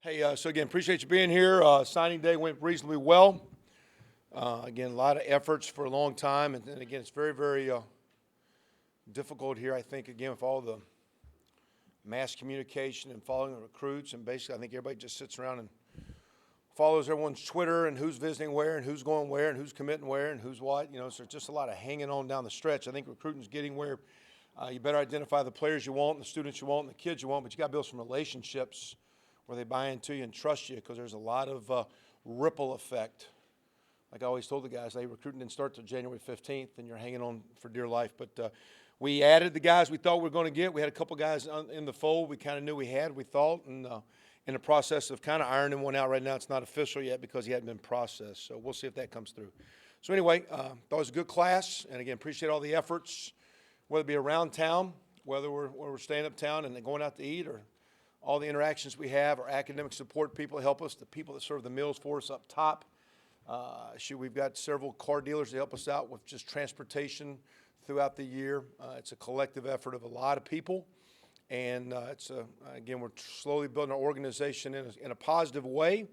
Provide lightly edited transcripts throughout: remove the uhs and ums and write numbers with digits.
Hey, so again, appreciate you being here. Signing day went reasonably well. Again, a lot of efforts for a long time, and then again, it's very, very difficult here. I think again with all the mass communication and following the recruits, and basically, I think everybody just sits around and follows everyone's Twitter and who's visiting where and who's going where and who's committing where and who's what. So there's just a lot of hanging on down the stretch. I think recruiting's getting where you better identify the players you want, and the students you want, and the kids you want, but you got to build some relationships where they buy into you and trust you, because there's a lot of ripple effect. Like I always told the guys, hey, recruiting didn't start till January 15th, and you're hanging on for dear life. But we added the guys we thought we were going to get. We had a couple guys in the fold we kind of knew we had, we thought, and in the process of kind of ironing one out right now. It's not official yet because he hadn't been processed, so we'll see if that comes through. So anyway, thought it was a good class, and again, appreciate all the efforts, whether it be around town, whether we're staying uptown and going out to eat, or all the interactions we have, our academic support people help us, the people that serve the meals for us up top. We've got several car dealers to help us out with just transportation throughout the year. It's a collective effort of a lot of people, and again, we're slowly building our organization in a positive way,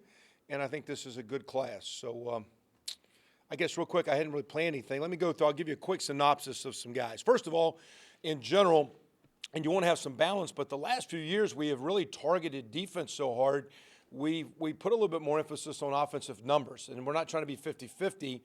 and I think this is a good class. So I guess real quick, I hadn't really planned anything. Let me go through, I'll give you a quick synopsis of some guys. First of all, in general, and you want to have some balance, but the last few years we have really targeted defense so hard, we put a little bit more emphasis on offensive numbers. And we're not trying to be 50-50,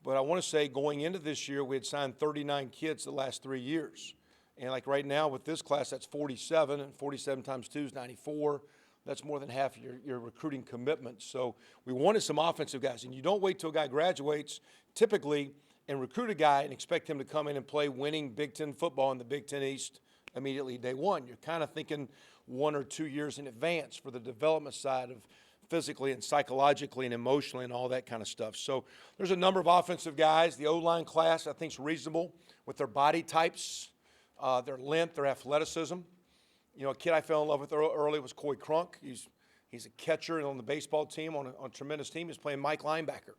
but I want to say going into this year we had signed 39 kids the last 3 years. And like right now with this class, that's 47, and 47 times 2 is 94. That's more than half your recruiting commitment. So we wanted some offensive guys. And you don't wait till a guy graduates typically and recruit a guy and expect him to come in and play winning Big Ten football in the Big Ten East immediately day one. You're kind of thinking 1 or 2 years in advance for the development side of physically and psychologically and emotionally and all that kind of stuff. So there's a number of offensive guys. The O-line class I think is reasonable with their body types, their length, their athleticism. A kid I fell in love with early was Coy Crunk. He's a catcher and on the baseball team, on a tremendous team. He's playing Mike linebacker,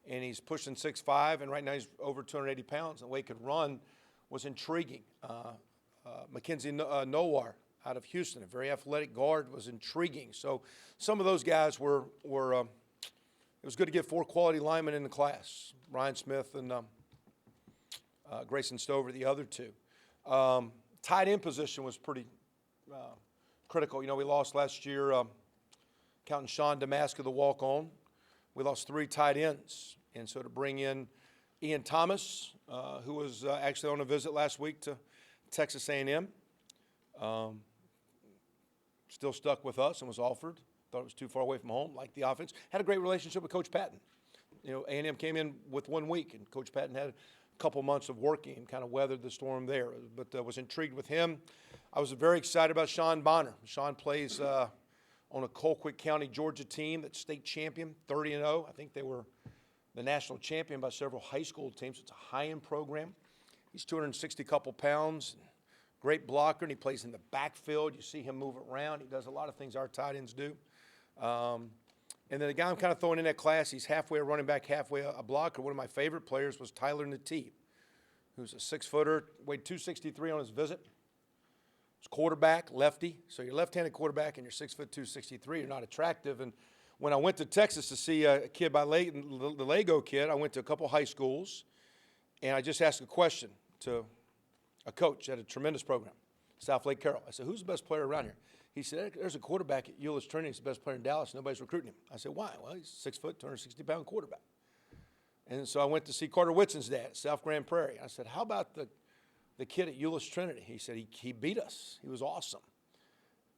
and he's pushing 6'5", and right now he's over 280 pounds. The way he could run was intriguing. Mackenzie Nowar out of Houston, a very athletic guard, was intriguing. So some of those guys were it was good to get 4 quality linemen in the class. Ryan Smith and Grayson Stover, the other 2. Tight end position was pretty critical. We lost last year, counting Sean Damaska, the walk-on. We lost 3 tight ends. And so to bring in Ian Thomas, who was actually on a visit last week to Texas A&M, still stuck with us and was offered. Thought it was too far away from home, liked the offense. Had a great relationship with Coach Patton. A&M came in with 1 week, and Coach Patton had a couple months of working and kind of weathered the storm there. But was intrigued with him. I was very excited about Sean Bonner. Sean plays on a Colquitt County, Georgia team that's state champion, 30-0. I think they were the national champion by several high school teams. It's a high-end program. He's 260 couple pounds, great blocker, and he plays in the backfield. You see him move around. He does a lot of things our tight ends do. And then the guy I'm kind of throwing in that class, he's halfway a running back, halfway a blocker. One of my favorite players was Tyler Nateeb, who's a 6-footer, weighed 263 on his visit. He's quarterback, lefty. So you're left-handed quarterback and you're 6'2", 263. You're not attractive. And when I went to Texas to see a kid by the Lego kid, I went to a couple high schools, and I just asked a question to a coach at a tremendous program, South Lake Carroll. I said, who's the best player around here? He said, there's a quarterback at Euless Trinity. He's the best player in Dallas. Nobody's recruiting him. I said, why? Well, he's 6 foot, 260-pound quarterback. And so I went to see Carter Whitson's dad at South Grand Prairie. I said, how about the kid at Euless Trinity? He said, he beat us. He was awesome.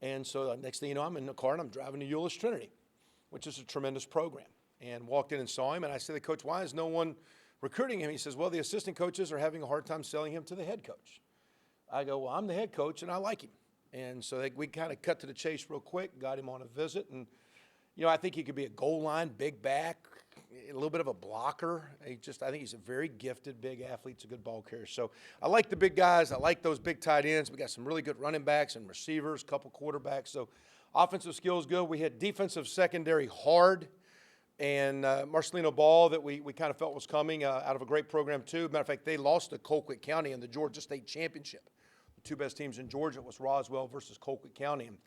And so the next thing you know, I'm in the car and I'm driving to Euless Trinity, which is a tremendous program. And walked in and saw him, and I said to Coach, why is no one recruiting him? He says, well, the assistant coaches are having a hard time selling him to the head coach. I go, well, I'm the head coach, and I like him. And so we kind of cut to the chase real quick, got him on a visit. And, I think he could be a goal line, big back, a little bit of a blocker. I think he's a very gifted, big athlete. He's a good ball carrier. So I like the big guys. I like those big tight ends. We got some really good running backs and receivers, a couple quarterbacks. So offensive skills good. We had defensive secondary hard. And Marcelino Ball that we kind of felt was coming out of a great program too. Matter of fact, they lost to Colquitt County in the Georgia State Championship. The 2 best teams in Georgia was Roswell versus Colquitt County. And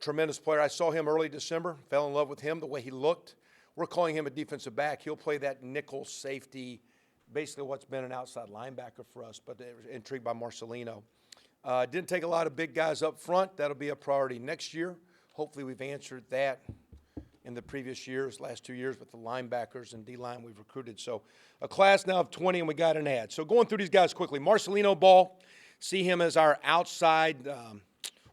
tremendous player. I saw him early December, fell in love with him, the way he looked. We're calling him a defensive back. He'll play that nickel safety, basically what's been an outside linebacker for us, but intrigued by Marcelino. Didn't take a lot of big guys up front. That'll be a priority next year. Hopefully we've answered that in the previous years, last 2 years with the linebackers and D-line we've recruited. So a class now of 20, and we got an ad. So going through these guys quickly. Marcelino Ball, see him as our outside,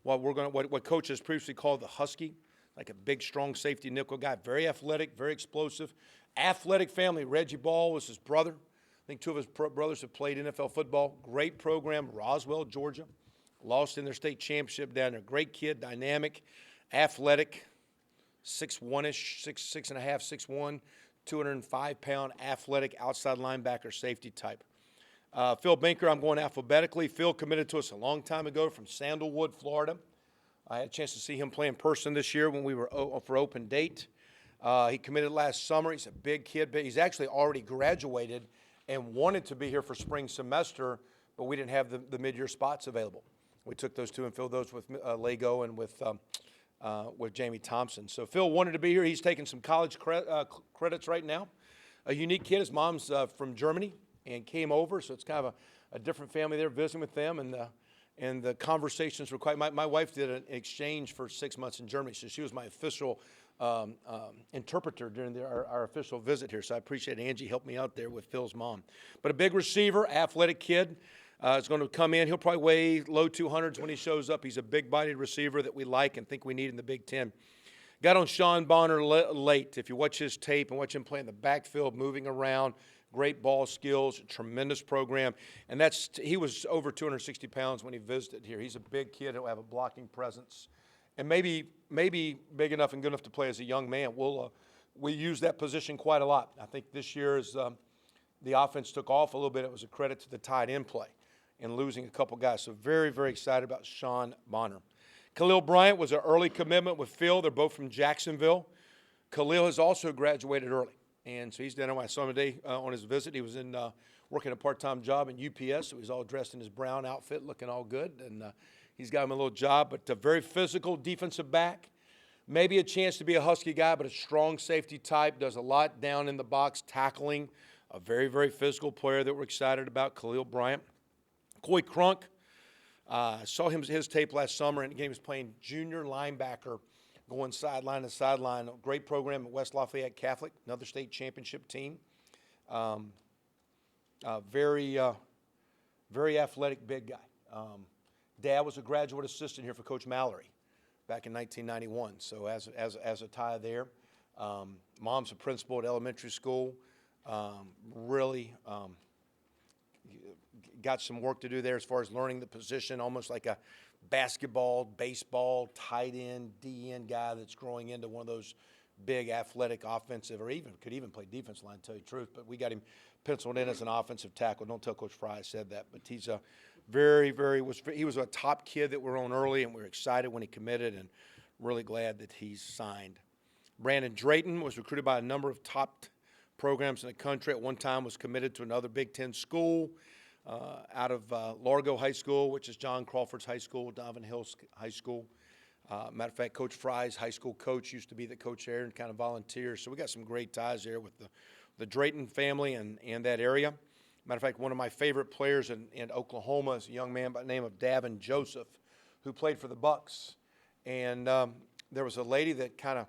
what Coach has previously called the Husky, like a big, strong safety nickel guy, very athletic, very explosive. Athletic family. Reggie Ball was his brother. I think two of his brothers have played NFL football. Great program, Roswell, Georgia. Lost in their state championship down there. Great kid, dynamic, athletic, 6'1"-ish, 6'5", 6'1", 205-pound athletic outside linebacker safety type. Phil Binker, I'm going alphabetically. Phil committed to us a long time ago from Sandalwood, Florida. I had a chance to see him play in person this year when we were for open date. He committed last summer. He's a big kid, but he's actually already graduated and wanted to be here for spring semester, but we didn't have the mid-year spots available. We took those two and filled those with Lego and with Jamie Thompson. So Phil wanted to be here. He's taking some college credits right now. A unique kid. His mom's from Germany and came over, so it's kind of a different family there, visiting with them, and the conversations were quite. My wife did an exchange for 6 months in Germany, so she was my official interpreter during our official visit here. So I appreciate Angie helped me out there with Phil's mom. But a big receiver, athletic kid. Is going to come in. He'll probably weigh low 200s when he shows up. He's a big-bodied receiver that we like and think we need in the Big Ten. Got on Sean Bonner late. If you watch his tape and watch him play in the backfield, moving around, great ball skills, tremendous program. And he was over 260 pounds when he visited here. He's a big kid. He'll have a blocking presence. And maybe big enough and good enough to play as a young man. We use that position quite a lot. I think this year as the offense took off a little bit, it was a credit to the tight end play and losing a couple guys. So very, very excited about Sean Bonner. Khalil Bryant was an early commitment with Phil. They're both from Jacksonville. Khalil has also graduated early. And so he's down there. I saw him today on his visit. He was in working a part-time job in UPS, so he's all dressed in his brown outfit, looking all good. And he's got him a little job, but a very physical defensive back. Maybe a chance to be a Husky guy, but a strong safety type. Does a lot down in the box, tackling. A very, very physical player that we're excited about, Khalil Bryant. Coy Crunk, saw his tape last summer, and again, he was playing junior linebacker, going sideline to sideline. Great program at West Lafayette Catholic, another state championship team. Very athletic, big guy. Dad was a graduate assistant here for Coach Mallory back in 1991, so as a tie there. Mom's a principal at elementary school. Really got some work to do there as far as learning the position, almost like a basketball, baseball, tight end, D-end guy that's growing into one of those big athletic offensive, or could even play defense line, to tell you the truth. But we got him penciled in as an offensive tackle. Don't tell Coach Fry I said that. But he's a he was a top kid that we're on early, and we were excited when he committed and really glad that he's signed. Brandon Drayton was recruited by a number of top programs in the country. At one time was committed to another Big Ten school out of Largo High School, which is John Crawford's high school, Donovan Hills High School. Matter of fact, Coach Fry's high school coach used to be the coach there and kind of volunteers. So we got some great ties there with the Drayton family and that area. Matter of fact, one of my favorite players in Oklahoma is a young man by the name of Davin Joseph, who played for the Bucks. And there was a lady that kind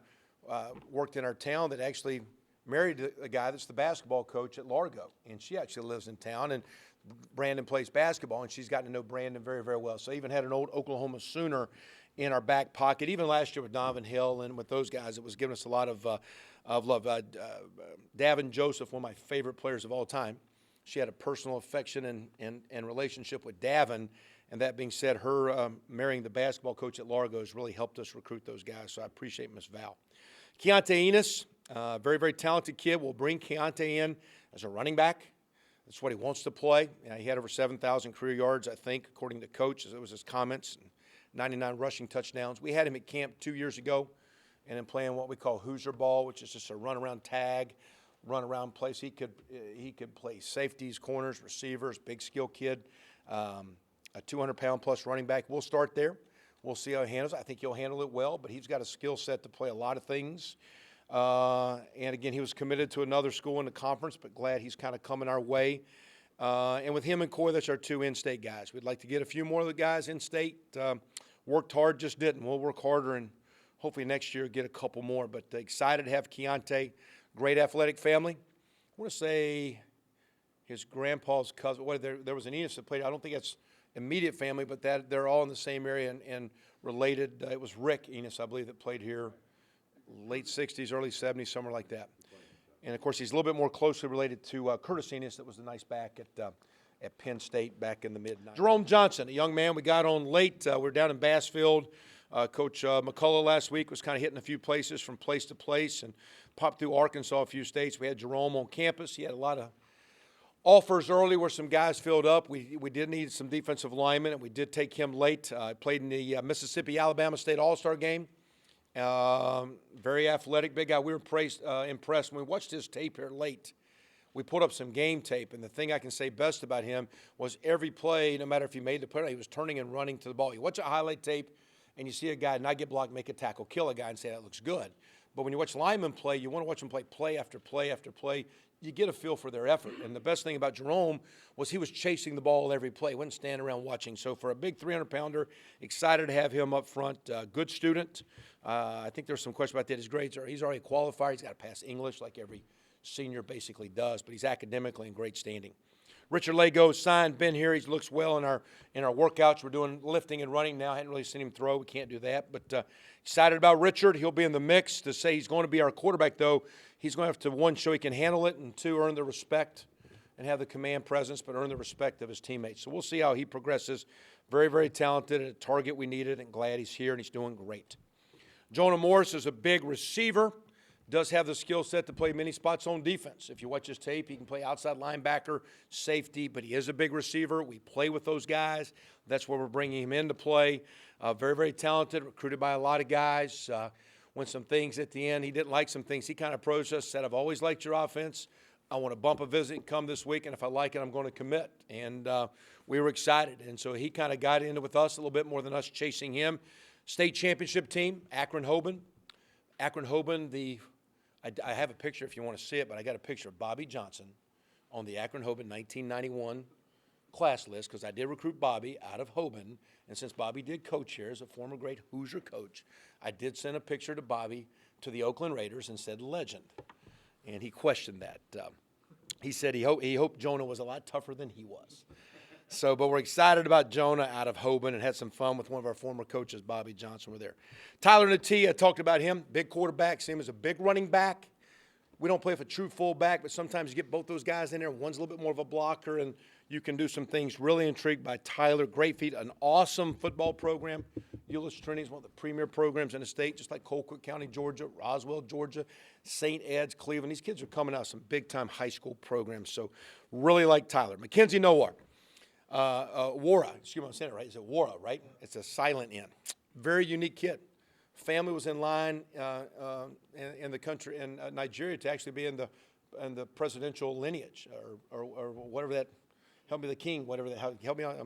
of worked in our town that actually married a guy that's the basketball coach at Largo, and she actually lives in town, and Brandon plays basketball, and she's gotten to know Brandon very, very well. So even had an old Oklahoma Sooner in our back pocket. Even last year with Donovan Hill and with those guys, it was giving us a lot of love. Davin Joseph, one of my favorite players of all time. She had a personal affection and relationship with Davin, and that being said, her marrying the basketball coach at Largo has really helped us recruit those guys, so I appreciate Miss Val. Keontae Enos, very, very talented kid. We'll bring Keontae in as a running back. That's what he wants to play. He had over 7,000 career yards, I think, according to Coach. It was his comments. 99 rushing touchdowns. We had him at camp 2 years ago and then playing what we call Hoosier ball, which is just a run-around tag, run-around place. He could play safeties, corners, receivers, big skill kid, a 200-pound-plus running back. We'll start there. We'll see how he handles it. I think he'll handle it well, but he's got a skill set to play a lot of things. And again, he was committed to another school in the conference, but glad he's kind of coming our way. And with him and Coy, that's our two in-state guys. We'd like to get a few more of the guys in-state. Worked hard, just didn't. We'll work harder and hopefully next year get a couple more. But excited to have Keontae. Great athletic family. I want to say his grandpa's cousin. There was an Enos that played. I don't think it's immediate family, but that they're all in the same area and related. It was Rick Enos, I believe, that played here late 60s, early 70s, somewhere like that. And, of course, he's a little bit more closely related to Curtis Enos that was the nice back at Penn State back in the mid-90s. Jerome Johnson, a young man we got on late. We're down in Bassfield. Coach McCullough last week was kind of hitting a few places from place to place and popped through Arkansas a few states. We had Jerome on campus. He had a lot of offers early where some guys filled up. We did need some defensive linemen, and we did take him late. Played in the Mississippi-Alabama State All-Star game. Very athletic, big guy. We were impressed when we watched his tape here late. We put up some game tape, and the thing I can say best about him was every play, no matter if he made the play, he was turning and running to the ball. You watch a highlight tape, and you see a guy not get blocked, make a tackle, kill a guy, and say that looks good. But when you watch linemen play, you want to watch them play after play after play. You get a feel for their effort. And the best thing about Jerome was he was chasing the ball every play. He wasn't standing around watching. So for a big 300-pounder, excited to have him up front. Good student. I think there's some question about that. His grades he's already qualified. He's got to pass English like every senior basically does, but he's academically in great standing. Richard Lago signed, been here. He looks well in our workouts. We're doing lifting and running now. I hadn't really seen him throw. We can't do that, but excited about Richard. He'll be in the mix. To say he's going to be our quarterback, though, he's going to have to, one, show he can handle it, and two, earn the respect and have the command presence, but earn the respect of his teammates. So we'll see how he progresses. Very, very talented, and a target we needed, and glad he's here, and he's doing great. Jonah Morris is a big receiver. Does have the skill set to play many spots on defense. If you watch his tape, he can play outside linebacker, safety, but he is a big receiver. We play with those guys. That's where we're bringing him into play. Very, very talented, recruited by a lot of guys. When some things at the end, he didn't like some things, he kind of approached us, said, I've always liked your offense. I want to bump a visit and come this week, and if I like it, I'm going to commit. And we were excited. And so he kind of got into with us a little bit more than us chasing him. State championship team, Akron-Hoban. Akron-Hoban, I have a picture if you want to see it, but I got a picture of Bobby Johnson on the Akron-Hoban 1991 class list because I did recruit Bobby out of Hoban. And since Bobby did coach here as a former great Hoosier coach, I did send a picture to Bobby to the Oakland Raiders and said legend. And he questioned that. He said he hoped Jonah was a lot tougher than he was. So, but we're excited about Jonah out of Hoban and had some fun with one of our former coaches, Bobby Johnson. We're there. Tyler Natia, I talked about him. Big quarterback, see him as a big running back. We don't play with a true fullback, but sometimes you get both those guys in there. One's a little bit more of a blocker, and you can do some things. Really intrigued by Tyler. Great feet, an awesome football program. Euless Trinity is one of the premier programs in the state, just like Colquitt County, Georgia, Roswell, Georgia, St. Ed's, Cleveland. These kids are coming out of some big-time high school programs, so really like Tyler. Mackenzie Nowar. Wara, excuse me, I'm saying it right. Is it Wara, right? It's a silent N. Very unique kid. Family was in line in the country, in Nigeria, to actually be in the presidential lineage or whatever that. Help me, the king, whatever that. Help me out.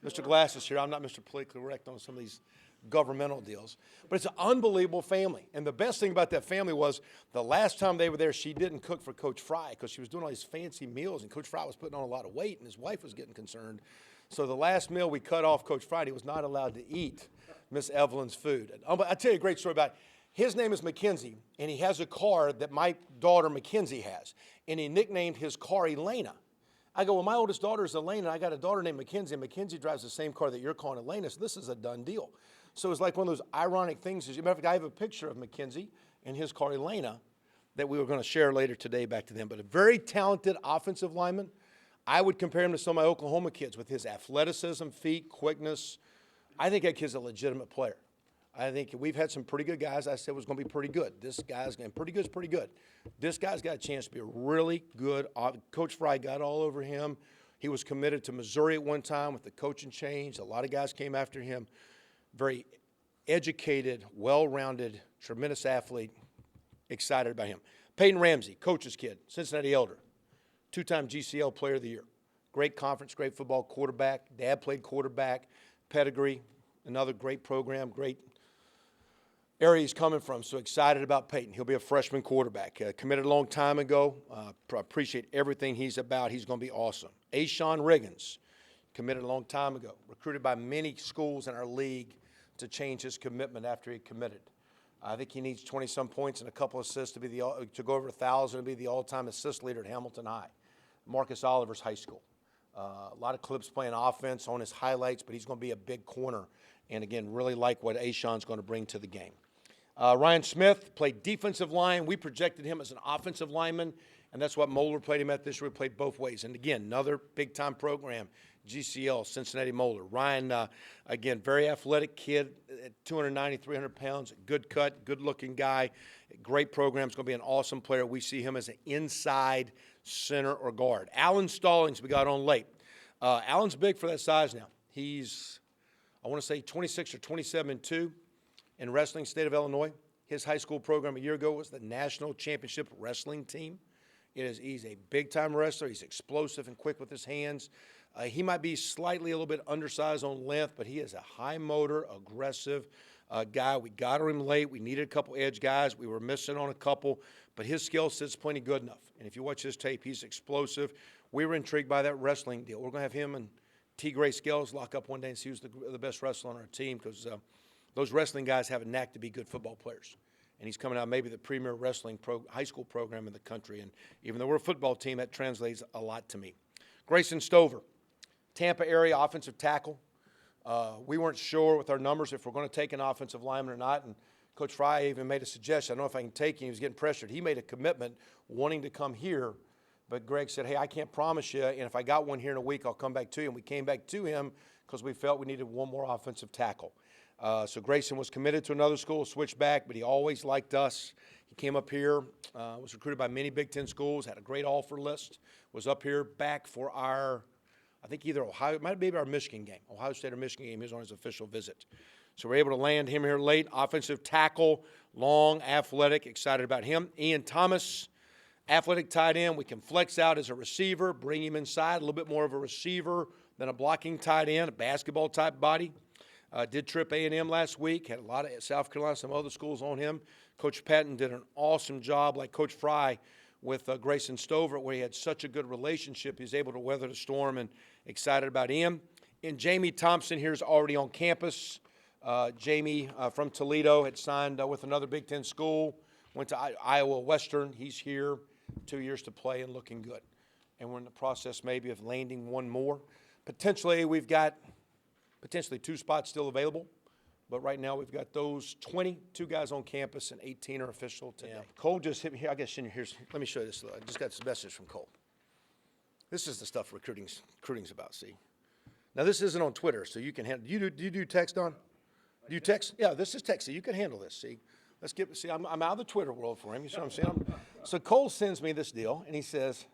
Mr. Glass is here. I'm not Mr. Politically Correct on some of these governmental deals. But it's an unbelievable family. And the best thing about that family was the last time they were there, she didn't cook for Coach Fry because she was doing all these fancy meals, and Coach Fry was putting on a lot of weight, and his wife was getting concerned. So the last meal we cut off Coach Fry, he was not allowed to eat Miss Evelyn's food. And I'll tell you a great story about it. His name is Mackenzie, and he has a car that my daughter Mackenzie has, and he nicknamed his car Elena. I go, well, my oldest daughter is Elena, and I got a daughter named Mackenzie, and Mackenzie drives the same car that you're calling Elena, so this is a done deal. So it's like one of those ironic things. As a matter of fact, I have a picture of Mackenzie and his car Elena that we were going to share later today back to them. But a very talented offensive lineman. I would compare him to some of my Oklahoma kids with his athleticism, feet, quickness. I think that kid's a legitimate player. I think we've had some pretty good guys I said was going to be pretty good. This guy's going to be pretty good is pretty good. This guy's got a chance to be a really good. Coach Fry got all over him. He was committed to Missouri at one time with the coaching change. A lot of guys came after him. Very educated, well-rounded, tremendous athlete. Excited about him. Peyton Ramsey, coach's kid, Cincinnati Elder. Two-time GCL Player of the Year. Great conference, great football quarterback. Dad played quarterback. Pedigree. another great program, great area he's coming from. So excited about Peyton. He'll be a freshman quarterback. Committed a long time ago. Appreciate everything he's about. He's going to be awesome. Ashawn Riggins, committed a long time ago. Recruited by many schools in our league to change his commitment after he committed. I think he needs 20-some points and a couple assists to go over 1,000 and be the all-time assist leader at Hamilton High. Marcus Oliver's high school. A lot of clips playing offense on his highlights, but he's going to be a big corner. And, again, really like what Ashawn's going to bring to the game. Ryan Smith played defensive line. We projected him as an offensive lineman, and that's what Moeller played him at this year. We played both ways. And, again, another big-time program, GCL, Cincinnati Moeller. Ryan, again, very athletic kid, at 290, 300 pounds, good cut, good-looking guy. Great program. He's going to be an awesome player. We see him as an inside center or guard. Alan Stallings, we got on late. Alan's big for that size now. He's, I want to say, 26 or 27-2 in wrestling, state of Illinois. His high school program a year ago was the national championship wrestling team. He's a big-time wrestler. He's explosive and quick with his hands. He might be slightly a little bit undersized on length, but he is a high motor, aggressive guy. We got him late. We needed a couple edge guys. We were missing on a couple, but his skill set's plenty good enough. And if you watch his tape, he's explosive. We were intrigued by that wrestling deal. We're going to have him and T. Gray Scales lock up one day and see who's the best wrestler on our team, because those wrestling guys have a knack to be good football players. And he's coming out maybe the premier wrestling high school program in the country. And even though we're a football team, that translates a lot to me. Grayson Stover, Tampa area offensive tackle. We weren't sure with our numbers if we're going to take an offensive lineman or not. And Coach Fry even made a suggestion. I don't know if I can take him. He was getting pressured. He made a commitment wanting to come here. But Greg said, hey, I can't promise you. And if I got one here in a week, I'll come back to you. And we came back to him because we felt we needed one more offensive tackle. So Grayson was committed to another school, switched back, but he always liked us. He came up here, was recruited by many Big Ten schools, had a great offer list, was up here back for our, I think either Ohio, it might be our Michigan game, Ohio State or Michigan game. He was on his official visit. So we're able to land him here late. Offensive tackle, long, athletic, excited about him. Ian Thomas, athletic tight end. We can flex out as a receiver, bring him inside, a little bit more of a receiver than a blocking tight end, a basketball-type body. Did trip A&M last week, had a lot of South Carolina, some other schools on him. Coach Patton did an awesome job, like Coach Fry, with Grayson Stover, where he had such a good relationship. He's able to weather the storm, and excited about him. And Jamie Thompson here is already on campus. Jamie from Toledo had signed with another Big Ten school, went to Iowa Western. He's here, 2 years to play and looking good. And we're in the process maybe of landing one more. Potentially, we've got two spots still available, but right now we've got those 22 guys on campus and 18 are official today. Yeah. Cole just hit me here. I guess here's. Let me show you this. I just got this message from Cole. This is the stuff recruiting's about. See, now this isn't on Twitter, so you can handle. Do you do text on? Do you text? Yeah, this is text. So you can handle this. See, I'm out of the Twitter world for him. You see what I'm saying? So Cole sends me this deal, and he says,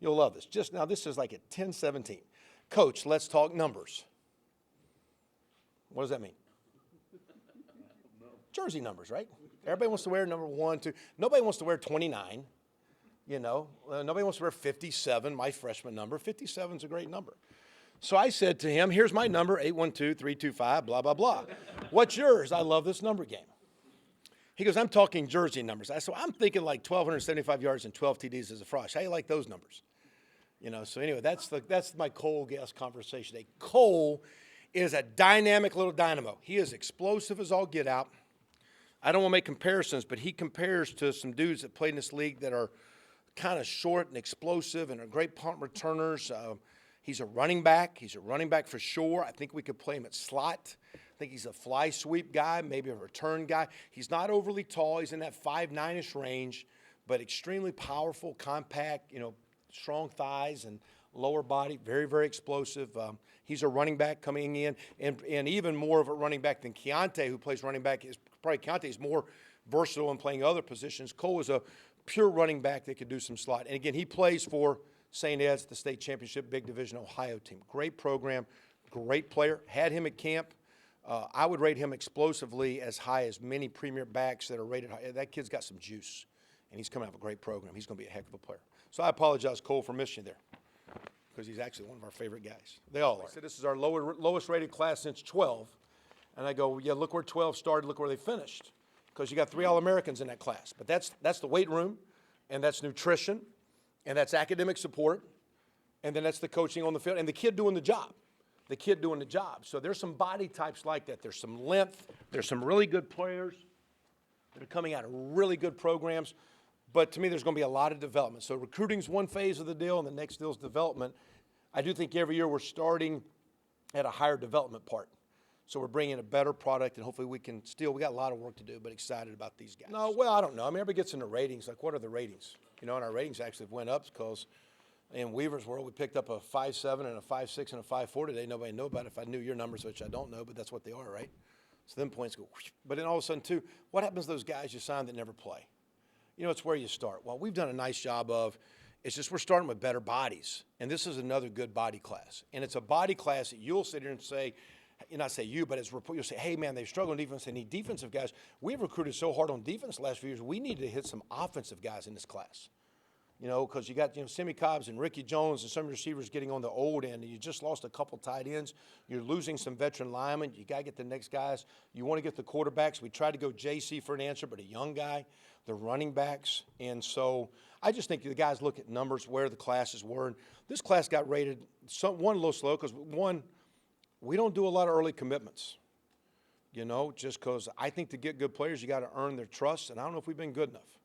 "You'll love this." Just now, this is like at 10:17. Coach, let's talk numbers. What does that mean? Jersey numbers, right? Everybody wants to wear number 1, 2. Nobody wants to wear 29, nobody wants to wear 57, my freshman number. 57 is a great number. So I said to him, here's my number, 812-325, blah, blah, blah. What's yours? I love this number game. He goes, I'm talking jersey numbers. I said, I'm thinking like 1,275 yards and 12 TDs as a Frosh. How do you like those numbers? So anyway, that's my Cole Guest conversation today. Cole is a dynamic little dynamo. He is explosive as all get out. I don't want to make comparisons, but he compares to some dudes that play in this league that are kind of short and explosive and are great punt returners. He's a running back. He's a running back for sure. I think we could play him at slot. I think he's a fly sweep guy, maybe a return guy. He's not overly tall. He's in that 5'9"-ish range, but extremely powerful, compact, strong thighs and lower body, very, very explosive. He's a running back coming in, and even more of a running back than Keontae, who plays running back. Keontae's more versatile in playing other positions. Cole is a pure running back that could do some slot. And again, he plays for St. Ed's, the state championship Big Division Ohio team. Great program, great player. Had him at camp. I would rate him explosively as high as many premier backs that are rated high. That kid's got some juice, and he's coming out of a great program. He's going to be a heck of a player. So I apologize, Cole, for missing you there, because he's actually one of our favorite guys. They all are. So this is our lowest rated class since 12. And I go, well, yeah, look where 12 started, look where they finished. Because you got 3 All-Americans in that class. But that's the weight room, and that's nutrition, and that's academic support, and then that's the coaching on the field, and the kid doing the job. The kid doing the job. So there's some body types like that. There's some length. There's some really good players that are coming out of really good programs. But to me, there's going to be a lot of development. So recruiting's one phase of the deal, and the next deal is development. I do think every year we're starting at a higher development part. So we're bringing a better product, and hopefully we got a lot of work to do, but excited about these guys. No, well, I don't know. I mean, everybody gets into ratings. Like, what are the ratings? And our ratings actually went up because in Weaver's world, we picked up a 5.7 and a 5.6 and a 5.4 today. Nobody knew about it if I knew your numbers, which I don't know, but that's what they are, right? So then points go, whoosh. But then all of a sudden, too, what happens to those guys you sign that never play? It's where you start. Well, we've done a nice job of, it's just we're starting with better bodies. And this is another good body class. And it's a body class that you'll sit here and say, not say you, but as you'll say, hey, man, they've struggled on defense. They need defensive guys. We've recruited so hard on defense the last few years. We need to hit some offensive guys in this class. Because you got, Simi Cobbs and Ricky Jones and some receivers getting on the old end, and you just lost a couple tight ends. You're losing some veteran linemen. You got to get the next guys. You want to get the quarterbacks. We tried to go JC for an answer, but a young guy. The running backs. And so I just think the guys look at numbers, where the classes were. And this class got rated, one, a little slow, because, one, we don't do a lot of early commitments, just because I think to get good players, you got to earn their trust, and I don't know if we've been good enough,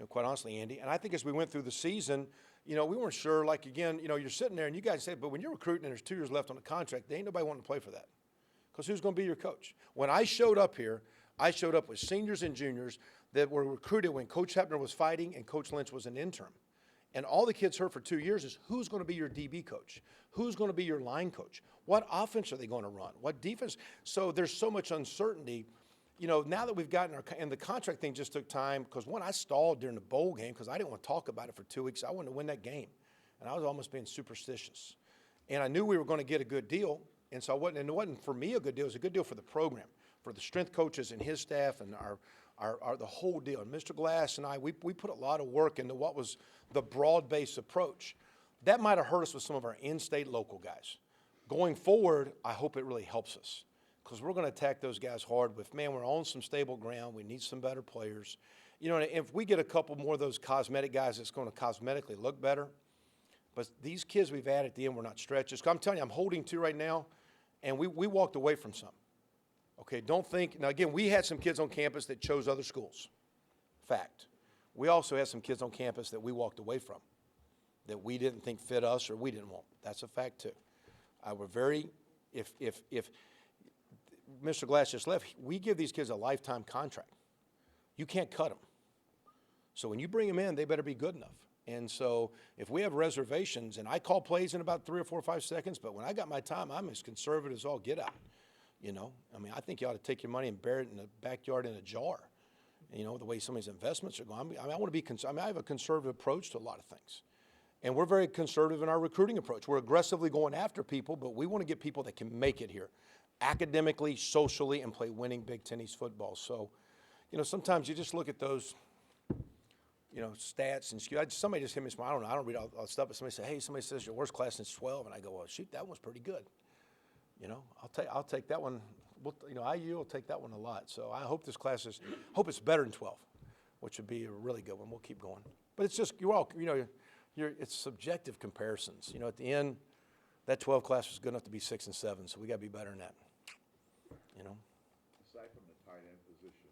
quite honestly, Andy. And I think as we went through the season, we weren't sure, like, again, you're sitting there and you guys say, but when you're recruiting and there's 2 years left on the contract, there ain't nobody wanting to play for that, because who's going to be your coach? When I showed up here, I showed up with seniors and juniors that were recruited when Coach Hepner was fighting and Coach Lynch was an interim. And all the kids heard for 2 years is, who's going to be your DB coach? Who's going to be your line coach? What offense are they going to run? What defense? So there's so much uncertainty. Now that we've gotten and the contract thing just took time, because I stalled during the bowl game because I didn't want to talk about it for 2 weeks. I wanted to win that game. And I was almost being superstitious. And I knew we were going to get a good deal. And so it wasn't for me a good deal. It was a good deal for the program, for the strength coaches and his staff and the whole deal. And Mr. Glass and I, we put a lot of work into what was the broad-based approach. That might have hurt us with some of our in-state local guys. Going forward, I hope it really helps us, because we're going to attack those guys hard with, man, we're on some stable ground. We need some better players. And if we get a couple more of those cosmetic guys, it's going to cosmetically look better. But these kids we've added at the end were not stretches. I'm telling you, I'm holding 2 right now, and we walked away from some. Okay, don't think. Now, again, we had some kids on campus that chose other schools. Fact. We also had some kids on campus that we walked away from, that we didn't think fit us or we didn't want. That's a fact, too. We're very, if Mr. Glass just left, we give these kids a lifetime contract. You can't cut them. So when you bring them in, they better be good enough. And so if we have reservations, and I call plays in about 3 or 4 or 5 seconds, but when I got my time, I'm as conservative as all get out. I think you ought to take your money and bury it in the backyard in a jar. The way some of these investments are going. I want to be. I have a conservative approach to a lot of things, and we're very conservative in our recruiting approach. We're aggressively going after people, but we want to get people that can make it here, academically, socially, and play winning Big Ten East football. So, sometimes you just look at those, stats and somebody just hit me. I don't read all that stuff, but somebody said, "Hey, somebody says your worst class is 12," and I go, "Well, shoot, that one's pretty good." I'll take that one. IU will take that one a lot. So I hope this class hope it's better than 12, which would be a really good one. We'll keep going. But it's just, it's subjective comparisons. At the end, that 12 class was good enough to be 6 and 7, so we got to be better than that. Aside from the tight end position,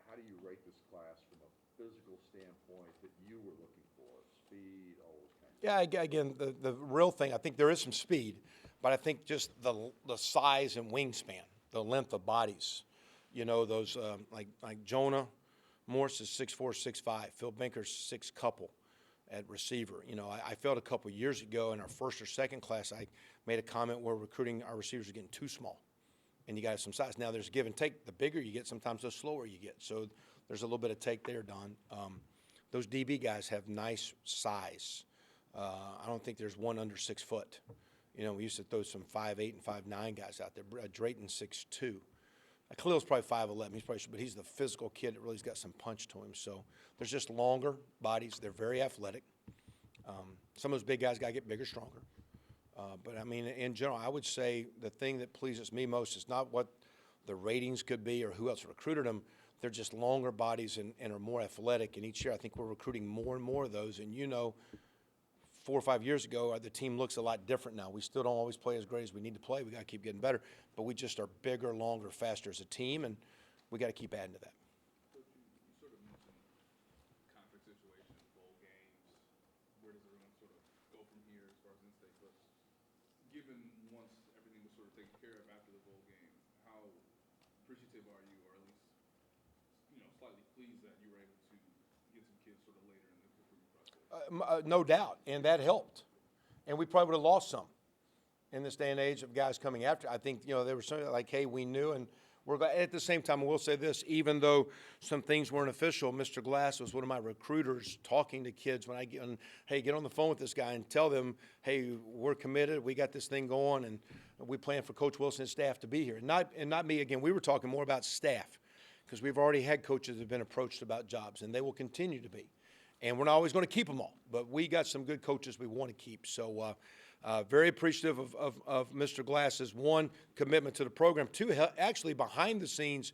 how do you rate this class from a physical standpoint that you were looking for? Speed, all those kinds of things? Yeah, again, the real thing, I think there is some speed, but I think just the size and wingspan, the length of bodies. Those like Jonah Morse is 6'4", 6'5". Phil Binker's 6 couple at receiver. I felt a couple years ago in our first or second class, I made a comment where recruiting our receivers are getting too small, and you got some size. Now there's give and take. The bigger you get, sometimes the slower you get. So there's a little bit of take there, Don. Those DB guys have nice size. I don't think there's one under 6 foot. We used to throw some 5'8" and 5'9" guys out there. Drayton 6'2". Khalil's probably 5'11". But he's the physical kid that really's got some punch to him. So there's just longer bodies. They're very athletic. Some of those big guys got to get bigger, stronger. But I mean, in general, I would say the thing that pleases me most is not what the ratings could be or who else recruited them. They're just longer bodies and are more athletic. And each year, I think we're recruiting more and more of those. And 4 or 5 years ago, the team looks a lot different now. We still don't always play as great as we need to play. We got to keep getting better. But we just are bigger, longer, faster as a team, and we got to keep adding to that. Coach, you sort of mentioned conference situations, bowl games. Where does everyone sort of go from here as far as in-state? But given once everything was sort of taken care of after the bowl game, how appreciative are you, or at least slightly pleased that you were able to get some kids sort of later in the recruiting process? No doubt, and that helped. And we probably would have lost some in this day and age of guys coming after. I think, there was something like, hey, we knew, and we're glad. At the same time, I will say this, even though some things weren't official, Mr. Glass was one of my recruiters talking to kids when hey, get on the phone with this guy and tell them, hey, we're committed, we got this thing going, and we plan for Coach Wilson and staff to be here. And not me, again, we were talking more about staff, because we've already had coaches that have been approached about jobs, and they will continue to be. And we're not always going to keep them all, but we got some good coaches we want to keep. So very appreciative of Mr. Glass's, one, commitment to the program, two, actually behind the scenes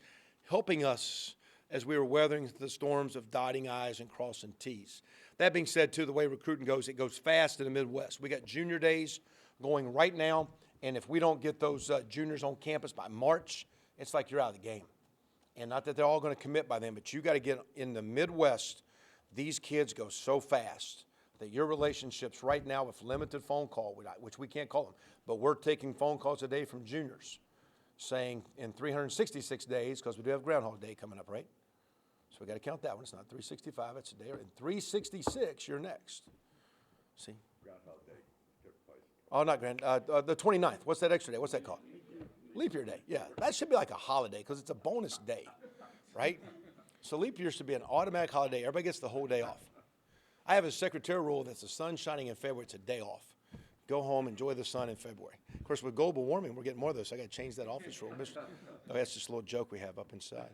helping us as we were weathering the storms of dotting I's and crossing T's. That being said, too, the way recruiting goes, it goes fast in the Midwest. We got junior days going right now, and if we don't get those juniors on campus by March, it's like you're out of the game. And not that they're all going to commit by then, but you got to get in the Midwest. These kids go so fast that your relationships right now with limited phone call, which we can't call them, but we're taking phone calls a day from juniors saying in 366 days, because we do have Groundhog Day coming up, right? So we got to count that one. It's not 365, it's a day. In 366, you're next. See? Groundhog Day, different place. Oh, not the 29th. What's that extra day? What's that called? Leap year day. Yeah, that should be like a holiday because it's a bonus day, right? So leap year should be an automatic holiday. Everybody gets the whole day off. I have a secretarial rule that's the sun shining in February, it's a day off. Go home, enjoy the sun in February. Of course, with global warming, we're getting more of those. So I got to change that office rule. No, that's just a little joke we have up inside.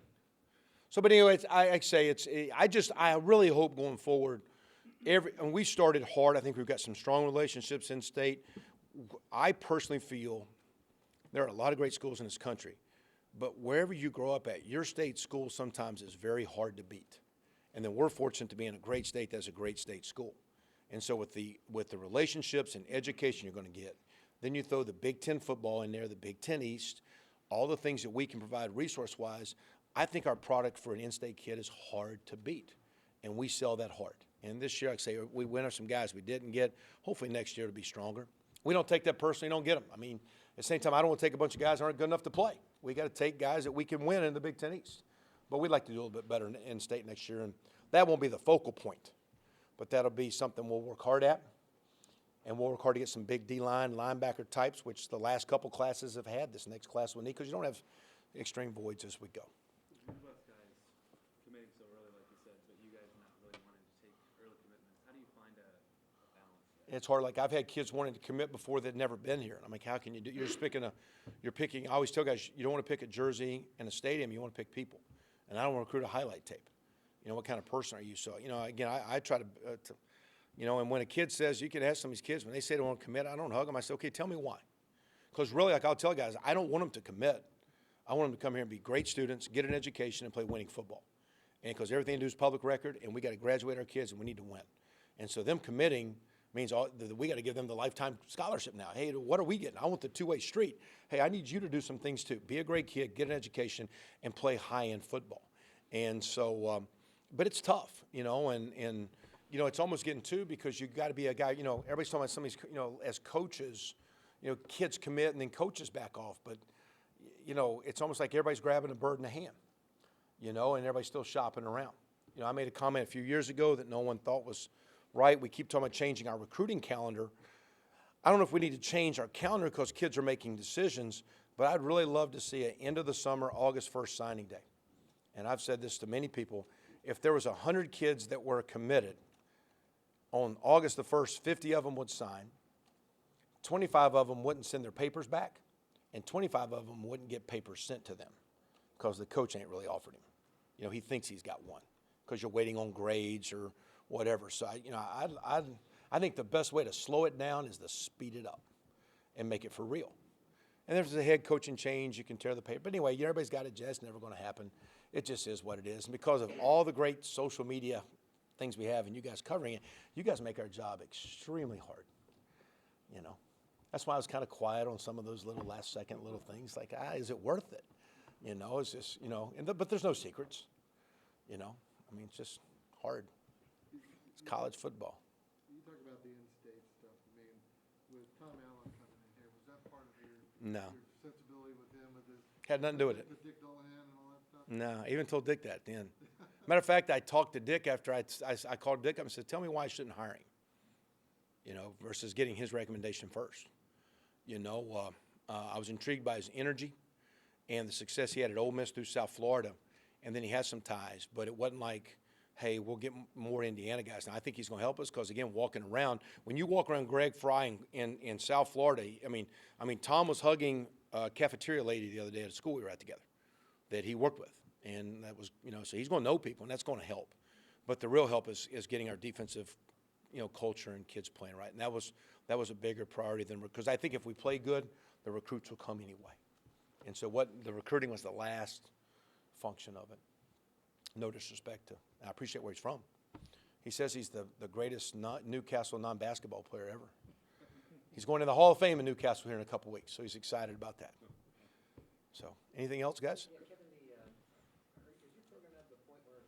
So, but anyway, I really hope going forward, and we started hard. I think we've got some strong relationships in state. I personally feel there are a lot of great schools in this country, but wherever you grow up at, your state school sometimes is very hard to beat. And then we're fortunate to be in a great state that's a great state school. And so with the relationships and education you're going to get, then you throw the Big Ten football in there, the Big Ten East, all the things that we can provide resource-wise, I think our product for an in-state kid is hard to beat. And we sell that hard. And this year, I'd say we win some guys we didn't get. Hopefully next year it'll be stronger. We don't take that personally, don't get them. I mean, at the same time, I don't want to take a bunch of guys that aren't good enough to play. We got to take guys that we can win in the Big Ten East. But we'd like to do a little bit better in state next year, and that won't be the focal point. But that'll be something we'll work hard at, and we'll work hard to get some big D-line, linebacker types, which the last couple classes have had. This next class will need, because you don't have extreme voids as we go. Midwest guys committing so early, like you said, but you guys not really wanting to take early commitments. How do you find a balance there? It's hard. Like, I've had kids wanting to commit before they'd never been here. And I'm like, how can you do? You're picking. I always tell guys, you don't want to pick a jersey and a stadium. You want to pick people. And I don't want to recruit a highlight tape. What kind of person are you? So, again, I try to, and when a kid says, you can ask some of these kids, when they say they want to commit, I don't hug them. I say, okay, tell me why. Because really, like I'll tell guys, I don't want them to commit. I want them to come here and be great students, get an education, and play winning football. And because everything to do is public record, and we got to graduate our kids, and we need to win. And so them committing means we got to give them the lifetime scholarship now. Hey, what are we getting? I want the two-way street. Hey, I need you to do some things too. Be a great kid, get an education, and play high-end football. And so, but it's tough, and it's almost getting too, because you got to be a guy. Everybody's talking about some of these, as coaches, kids commit and then coaches back off, but. It's almost like everybody's grabbing a bird in the hand, and everybody's still shopping around. I made a comment a few years ago that no one thought was right. We keep talking about changing our recruiting calendar. I don't know if we need to change our calendar because kids are making decisions, but I'd really love to see an end of the summer, August 1st signing day. And I've said this to many people. If there was 100 kids that were committed on August the 1st, 50 of them would sign, 25 of them wouldn't send their papers back, and 25 of them wouldn't get papers sent to them because the coach ain't really offered him. He thinks he's got one because you're waiting on grades or whatever. So, I think the best way to slow it down is to speed it up. and make it for real. And if there's a head coaching change, you can tear the paper. But anyway, everybody's got to adjust. It's never going to happen. It just is what it is. And because of all the great social media things we have and you guys covering it, you guys make our job extremely hard. You know, that's why I was kind of quiet on some of those little last-second little things. Like, is it worth it? You know, it's just, you know, but there's no secrets. You know, I mean, it's just hard. It's college football. You talk about the in-state stuff. I mean, with Tom Allen coming in here, was that part of your No. your sensibility with him, with his Had nothing to do with it. the Dick Dullahan and all that stuff? No, I even told Dick that then. Matter of fact, I talked to Dick after I called Dick up and said, tell me why I shouldn't hire him, you know, versus getting his recommendation first. You know, I was intrigued by his energy and the success he had at Ole Miss through South Florida, and then he has some ties, but it wasn't like, hey, we'll get more Indiana guys. Now, I think he's going to help us because, again, walking around, when you walk around Greg Fry in South Florida, I mean, Tom was hugging a cafeteria lady the other day at a school we were at together that he worked with. And that was, you know, so he's going to know people, and that's going to help. But the real help is getting our defensive, you know, culture and kids playing right. And that was a bigger priority than, because I think if we play good, the recruits will come anyway. And so the recruiting was the last function of it. No disrespect to, I appreciate where he's from. He says he's the greatest Newcastle non-basketball player ever. He's going to the Hall of Fame in Newcastle here in a couple weeks, so he's excited about that. So, anything else, guys? Yeah, Kevin, is your program at the point where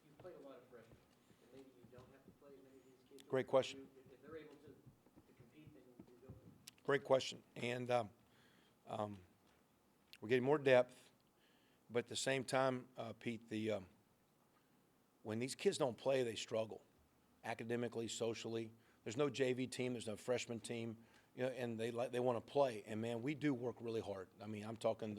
you've played a lot of freshmen, and maybe you don't have to play as many of these kids? Great question. If they're able to compete, then you go. Great question. And we're getting more depth, but at the same time, Pete, when these kids don't play, they struggle academically, socially. There's no JV team. There's no freshman team. You know, and they want to play. And, man, we do work really hard. I mean, I'm talking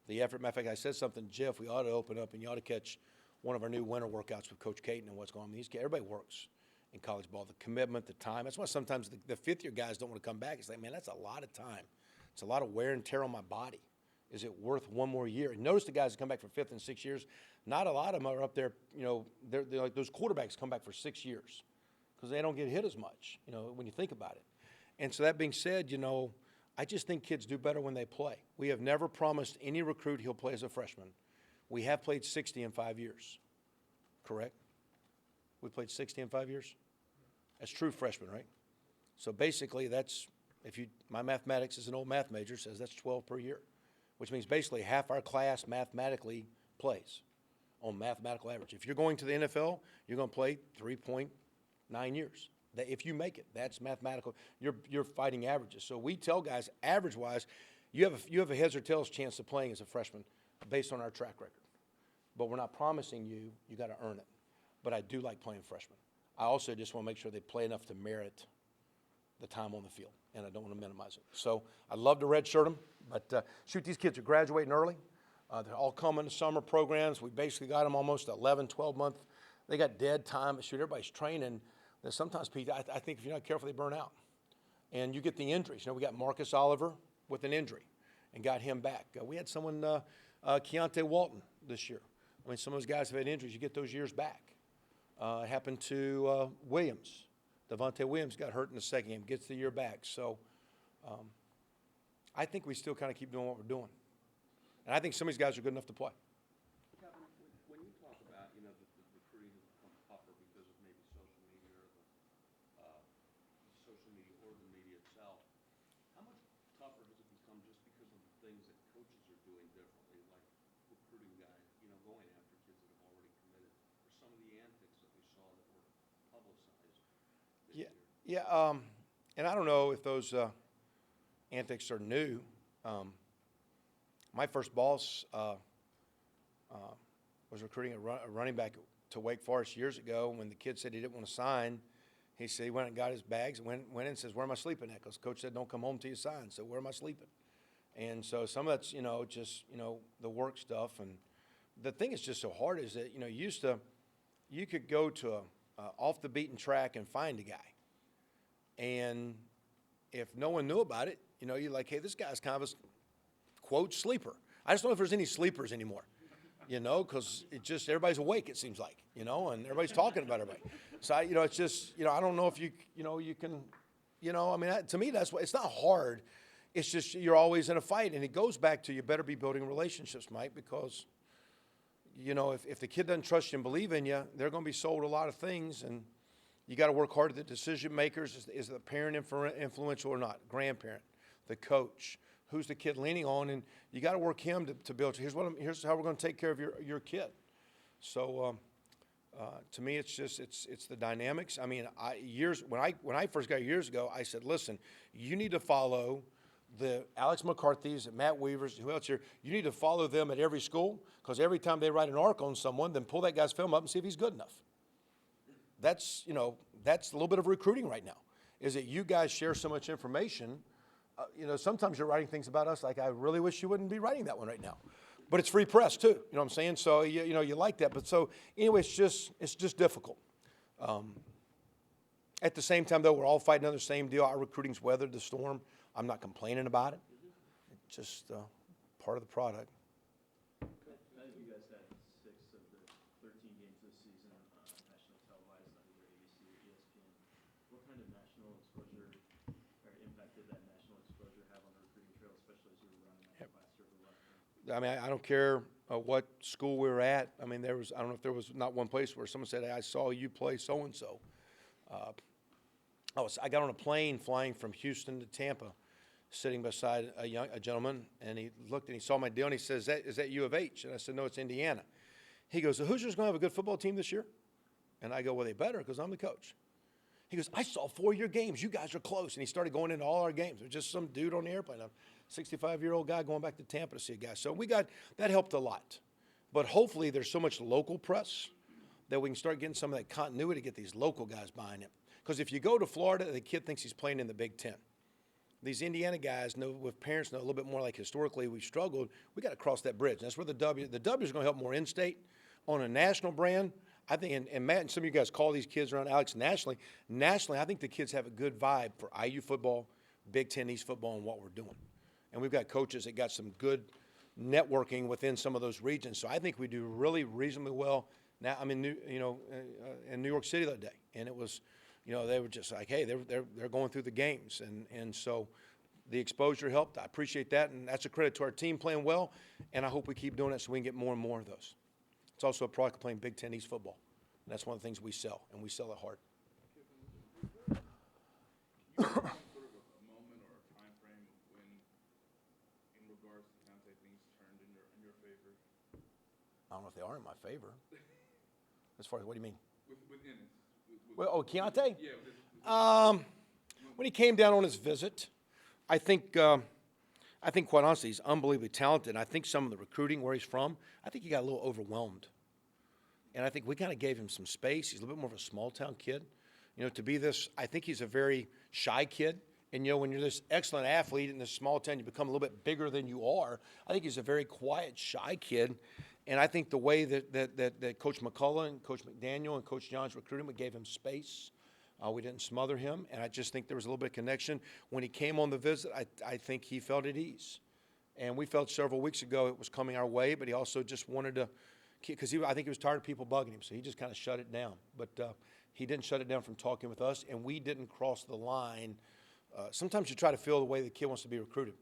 the effort. Matter of fact, I said something to Jeff. We ought to open up, and you ought to catch one of our new winter workouts with Coach Caton and what's going on. Everybody works in college ball. The commitment, the time. That's why sometimes the fifth-year guys don't want to come back. It's like, man, that's a lot of time. It's a lot of wear and tear on my body. Is it worth one more year? And notice the guys that come back for 5th and 6th years, not a lot of them are up there, you know, they're like those quarterbacks come back for 6 years because they don't get hit as much, you know, when you think about it. And so that being said, you know, I just think kids do better when they play. We have never promised any recruit he'll play as a freshman. We have played 60 in 5 years, correct? We played 60 in 5 years? That's true freshman, right? So basically that's, my mathematics as an old math major says that's 12 per year, which means basically half our class mathematically plays on mathematical average. If you're going to the NFL, you're going to play 3.9 years. If you make it, that's mathematical. You're fighting averages. So we tell guys, average-wise, you have a heads or tails chance of playing as a freshman based on our track record. But we're not promising you got to earn it. But I do like playing freshmen. I also just want to make sure they play enough to merit the time on the field, and I don't want to minimize it. So I'd love to redshirt them, but shoot, these kids are graduating early. They're all coming to summer programs. We basically got them almost 11, 12 months. They got dead time. Shoot, everybody's training. Then sometimes, Pete, I think if you're not careful, they burn out. And you get the injuries. You know, we got Marcus Oliver with an injury and got him back. We had someone, Keontae Walton, this year. I mean, some of those guys have had injuries. You get those years back. It happened to Williams. Devontae Williams got hurt in the second game, gets the year back. So I think we still kind of keep doing what we're doing. And I think some of these guys are good enough to play. Kevin, when you talk about, you know, the recruiting has become tougher because of maybe social media or the media itself, how much tougher has it become just because of the things that coaches are doing differently, like recruiting guys, you know, going after kids that have already committed, or some of the antics that we saw that were publicized this year? Yeah, and I don't know if those antics are new. My first boss was recruiting a running back to Wake Forest years ago. When the kid said he didn't want to sign, he said he went and got his bags and went in and says, "Where am I sleeping at?" Because coach said, "Don't come home till you sign." So where am I sleeping? And so some of that's, you know, just, you know, the work stuff. And the thing is just so hard is that, you know, you could go to a off the beaten track and find a guy. And if no one knew about it, you know, you're like, hey, this guy's kind of a, quote, sleeper. I just don't know if there's any sleepers anymore, you know, because it just, everybody's awake, it seems like, you know, and everybody's talking about everybody. So, it's just, I don't know if you can, I mean, to me, that's what, it's not hard. it's just you're always in a fight. And it goes back to you better be building relationships, Mike, because, you know, if the kid doesn't trust you and believe in you, they're going to be sold a lot of things. And you got to work hard at the decision makers. Is the parent influential or not? Grandparent, the coach. Who's the kid leaning on? And you got to work him to build. Here's how we're going to take care of your kid. So to me, it's the dynamics. I mean, when I first got here years ago, I said, listen, you need to follow the Alex McCarthy's, the Matt Weavers, who else here? You need to follow them at every school, because every time they write an arc on someone, then pull that guy's film up and see if he's good enough. That's a little bit of recruiting right now. Is that you guys share so much information. Sometimes you're writing things about us like, I really wish you wouldn't be writing that one right now. But it's free press too, you know what I'm saying? So, you like that. But so, anyway, it's just difficult. At the same time, though, we're all fighting under the same deal. Our recruiting's weathered the storm. I'm not complaining about it. It's just part of the product. I think you guys had 6 of the 13 games this season nationally televised on either ABC or ESPN. What kind of national exposure or impact did that national exposure have on the recruiting trail, especially as you were running that last year for left? I mean, I don't care what school we were at. I mean, I don't know if there was not one place where someone said, hey, I saw you play so-and-so. I got on a plane flying from Houston to Tampa, sitting beside a gentleman, and he looked and he saw my deal, and he says, is that U of H? And I said, no, it's Indiana. He goes, the Hoosiers going to have a good football team this year? And I go, well, they better, because I'm the coach. He goes, I saw 4 of your games. You guys are close. And he started going into all our games. There's just some dude on the airplane, a 65-year-old guy going back to Tampa to see a guy. So that helped a lot. But hopefully there's so much local press that we can start getting some of that continuity to get these local guys buying it. Because if you go to Florida, the kid thinks he's playing in the Big Ten. These Indiana guys with parents know a little bit more like historically we've struggled. We got to cross that bridge. And that's where the W is going to help more in-state. On a national brand, I think, and Matt and some of you guys call these kids around Alex nationally. Nationally, I think the kids have a good vibe for IU football, Big Ten East football, and what we're doing. And we've got coaches that got some good networking within some of those regions. So I think we do really reasonably well. Now I'm in New York City the other day, and it was, they were just like, hey, they're going through the games, and so the exposure helped. I appreciate that, and that's a credit to our team playing well, and I hope we keep doing it so we can get more and more of those. It's also a product of playing Big Ten East football, and that's one of the things we sell, and we sell it hard. Sort of a moment or a time frame when, in regards to Deontay, things turned in your favor? I don't know if they are in my favor. As far as, what do you mean? With Ennis. Well, Keontae? Yeah. When he came down on his visit, I think quite honestly, he's unbelievably talented. And I think some of the recruiting where he's from, I think he got a little overwhelmed. And I think we kind of gave him some space. He's a little bit more of a small town kid. To be this, I think he's a very shy kid. And, when you're this excellent athlete in this small town, you become a little bit bigger than you are. I think he's a very quiet, shy kid. And I think the way that Coach McCullough and Coach McDaniel and Coach Johns recruited him, we gave him space. We didn't smother him. And I just think there was a little bit of connection. When he came on the visit, I think he felt at ease. And we felt several weeks ago it was coming our way, but he also just wanted to, because I think he was tired of people bugging him, so he just kind of shut it down. But he didn't shut it down from talking with us, and we didn't cross the line. Sometimes you try to feel the way the kid wants to be recruited.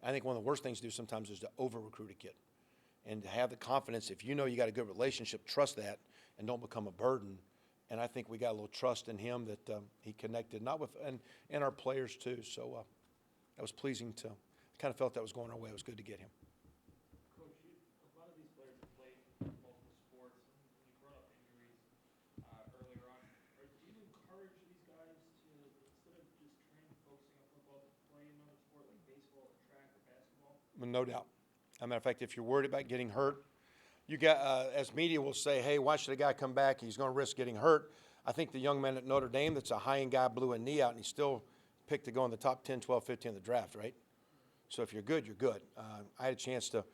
I think one of the worst things to do sometimes is to over-recruit a kid. And to have the confidence, if you know you got a good relationship, trust that and don't become a burden. And I think we got a little trust in him that he connected, not with, and our players too. So that was pleasing to, I kind of felt that was going our way. It was good to get him. Coach, a lot of these players have played multiple sports, and you brought up injuries earlier on. Do you encourage these guys to, instead of just training, focusing on football, to play another sport like baseball or track or basketball? No doubt. As a matter of fact, if you're worried about getting hurt, you got, as media will say, hey, why should a guy come back? He's going to risk getting hurt. I think the young man at Notre Dame that's a high-end guy blew a knee out, and he still picked to go in the top 10, 12, 15 of the draft, right? So if you're good, you're good. I had a chance to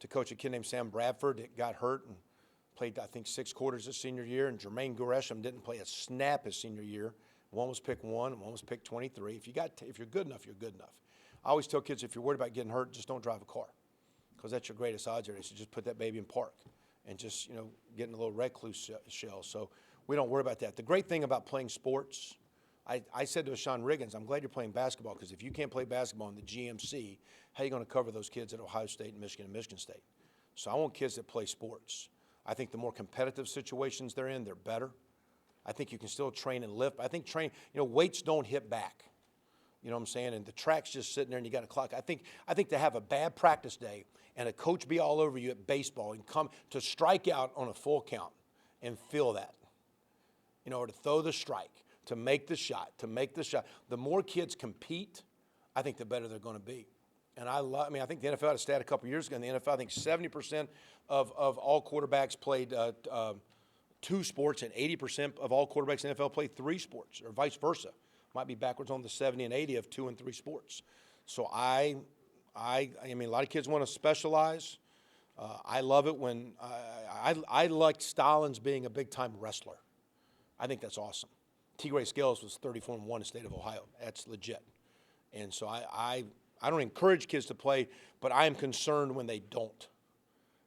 coach a kid named Sam Bradford that got hurt and played, I think, 6 quarters his senior year, and Jermaine Gresham didn't play a snap his senior year. One was picked 1, and one was picked 23. If you're good enough, you're good enough. I always tell kids, if you're worried about getting hurt, just don't drive a car, because that's your greatest odds area. So just put that baby in park and just, get in a little recluse shell. So we don't worry about that. The great thing about playing sports, I said to Sean Riggins, I'm glad you're playing basketball, because if you can't play basketball in the GMC, how are you going to cover those kids at Ohio State and Michigan State? So I want kids that play sports. I think the more competitive situations they're in, they're better. I think you can still train and lift. I think weights don't hit back. You know what I'm saying? And the track's just sitting there and you got a clock. I think to have a bad practice day and a coach be all over you at baseball and come to strike out on a full count and feel that, or to throw the strike, to make the shot. The more kids compete, I think the better they're going to be. And I think the NFL had a stat a couple years ago. In the NFL, I think 70% of all quarterbacks played 2 sports, and 80% of all quarterbacks in the NFL play 3 sports, or vice versa. Might be backwards on the 70 and 80 of 2 and 3 sports. So I mean, a lot of kids want to specialize. I love it when I like Stallings being a big-time wrestler. I think that's awesome. T-Gray Scales was 34-1 in the state of Ohio. That's legit. And so I don't encourage kids to play, but I am concerned when they don't.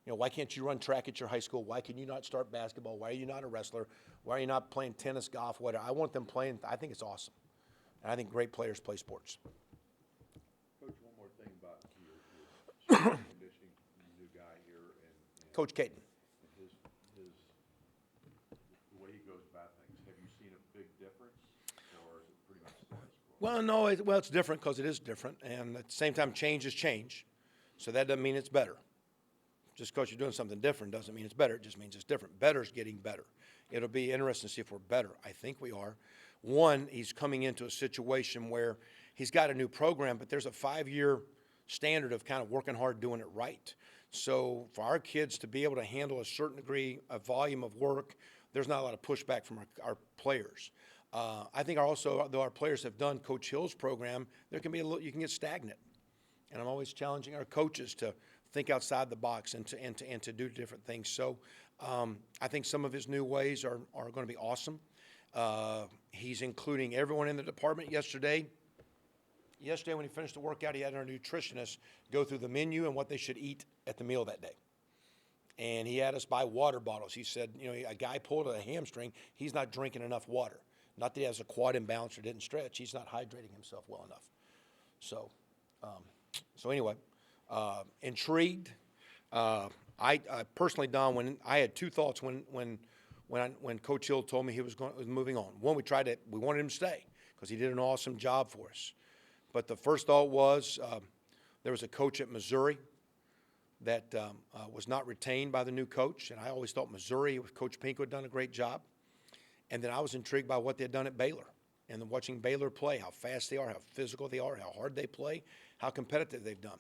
Why can't you run track at your high school? Why can you not start basketball? Why are you not a wrestler? Why are you not playing tennis, golf, whatever? I want them playing. I think it's awesome. And I think great players play sports. Coach, one more thing about your strength and conditioning new guy here and Coach Caton. his the way he goes about things. Have you seen a big difference, or is it pretty much status quo? Well, no, it's different because it is different. And at the same time, change is change. So that doesn't mean it's better. Just because you're doing something different doesn't mean it's better. It just means it's different. Better's getting better. It'll be interesting to see if we're better. I think we are. One, he's coming into a situation where he's got a new program, but there's a 5-year standard of kind of working hard, doing it right. So for our kids to be able to handle a certain degree of volume of work, there's not a lot of pushback from our players. I think also, though our players have done Coach Hill's program, there can be you can get stagnant. And I'm always challenging our coaches to think outside the box and to do different things. So I think some of his new ways are going to be awesome. He's including everyone in the department yesterday. Yesterday when he finished the workout, he had our nutritionist go through the menu and what they should eat at the meal that day. And he had us buy water bottles. He said, a guy pulled a hamstring. He's not drinking enough water. Not that he has a quad imbalance or didn't stretch. He's not hydrating himself well enough. So, anyway, intrigued. I personally, Don, when I had 2 thoughts when Coach Hill told me he was moving on. One, we wanted him to stay because he did an awesome job for us. But the first thought was there was a coach at Missouri that was not retained by the new coach, and I always thought Missouri with Coach Pinko had done a great job. And then I was intrigued by what they had done at Baylor, and then watching Baylor play, how fast they are, how physical they are, how hard they play, how competitive they've done.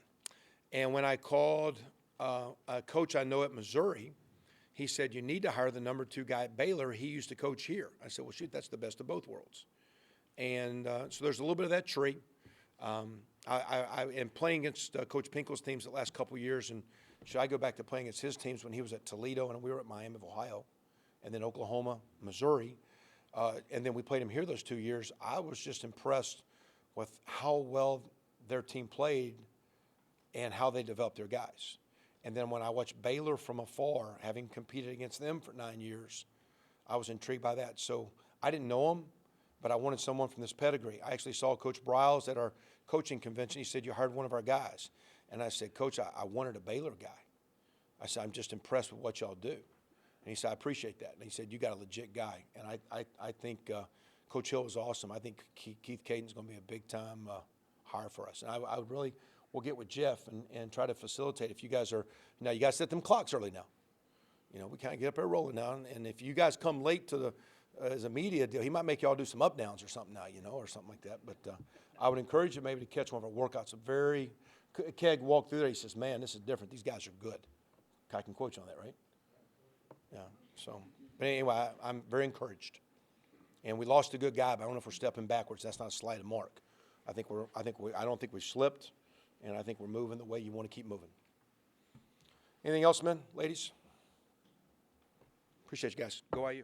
And when I called a coach I know at Missouri, he said, you need to hire the number 2 guy at Baylor. He used to coach here. I said, well, shoot, that's the best of both worlds. And so there's a little bit of that tree. I am playing against Coach Pinkel's teams the last couple of years, and should I go back to playing against his teams when he was at Toledo and we were at Miami of Ohio, and then Oklahoma, Missouri, and then we played him here those 2 years. I was just impressed with how well their team played and how they developed their guys. And then when I watched Baylor from afar, having competed against them for 9 years, I was intrigued by that. So I didn't know him, but I wanted someone from this pedigree. I actually saw Coach Briles at our coaching convention. He said, you hired one of our guys. And I said, Coach, I wanted a Baylor guy. I said, I'm just impressed with what y'all do. And he said, I appreciate that. And he said, you got a legit guy. And I think Coach Hill is awesome. I think Keith Caton's going to be a big-time hire for us. And I would really, we'll get with Jeff and try to facilitate. If you guys are, you guys set them clocks early now. We kind of get up there rolling now. And if you guys come late to the, as a media deal, he might make y'all do some up downs or something now, or something like that. But I would encourage you maybe to catch one of our workouts. Keg walked through there. He says, man, this is different. These guys are good. I can quote you on that, right? Yeah. So, but anyway, I'm very encouraged. And we lost a good guy, but I don't know if we're stepping backwards. That's not a slight of Mark. I don't think we slipped, and I think we're moving the way you want to keep moving. Anything else, men, ladies? Appreciate you guys. Go IU.